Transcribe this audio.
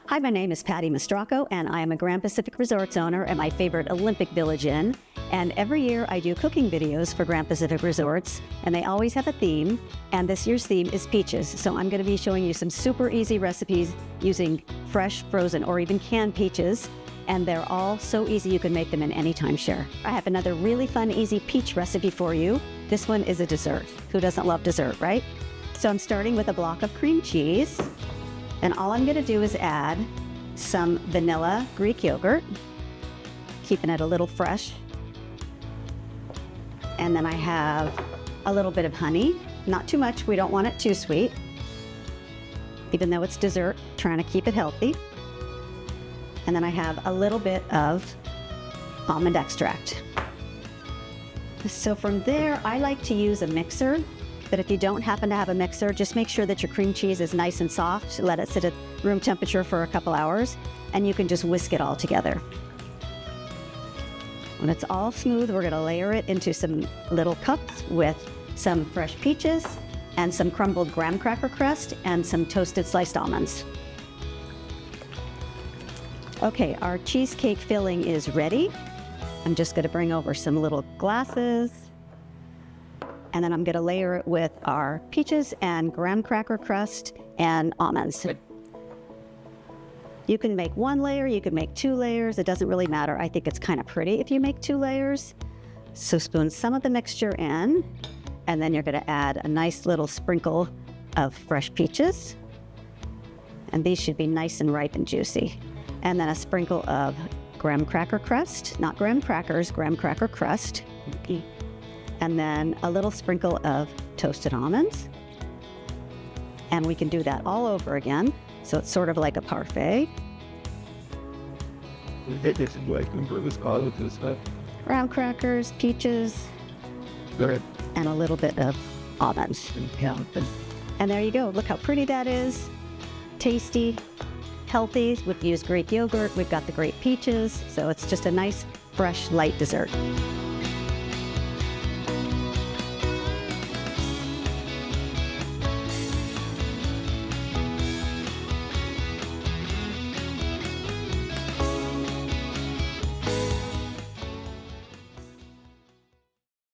Hi, my name is Patty Mastracco, and I am a Grand Pacific Resorts owner at my favorite Olympic Village Inn. And every year I do cooking videos for Grand Pacific Resorts, and they always have a theme. And this year's theme is peaches. So I'm going to be showing you some super easy recipes using fresh, frozen, or even canned peaches. And they're all so easy you can make them in any timeshare. I have another really fun, easy peach recipe for you. This one is a dessert. Who doesn't love dessert, right? So I'm starting with a block of cream cheese. And all I'm gonna do is add some vanilla Greek yogurt, keeping it a little fresh. And then I have a little bit of honey, not too much, we don't want it too sweet. Even though it's dessert, trying to keep it healthy. And then I have a little bit of almond extract. So from there, I like to use a mixer. But if you don't happen to have a mixer, just make sure that your cream cheese is nice and soft. Let it sit at room temperature for a couple hours, and you can just whisk it all together. When it's all smooth, we're gonna layer it into some little cups with some fresh peaches and some crumbled graham cracker crust and some toasted sliced almonds. Okay, our cheesecake filling is ready. I'm just gonna bring over some little glasses. And then I'm gonna layer it with our peaches and graham cracker crust and almonds. You can make one layer, you can make 2 layers, it doesn't really matter. I think it's kind of pretty if you make 2 layers. So spoon some of the mixture in, and then you're gonna add a nice little sprinkle of fresh peaches. And these should be nice and ripe and juicy. And then a sprinkle of graham cracker crust, not graham crackers, graham cracker crust. And then a little sprinkle of toasted almonds. And we can do that all over again. So it's sort of like a parfait. Graham crackers, peaches, and a little bit of almonds. And there you go. Look how pretty that is. Tasty, healthy. We've used Greek yogurt. We've got the great peaches. So it's just a nice, fresh, light dessert.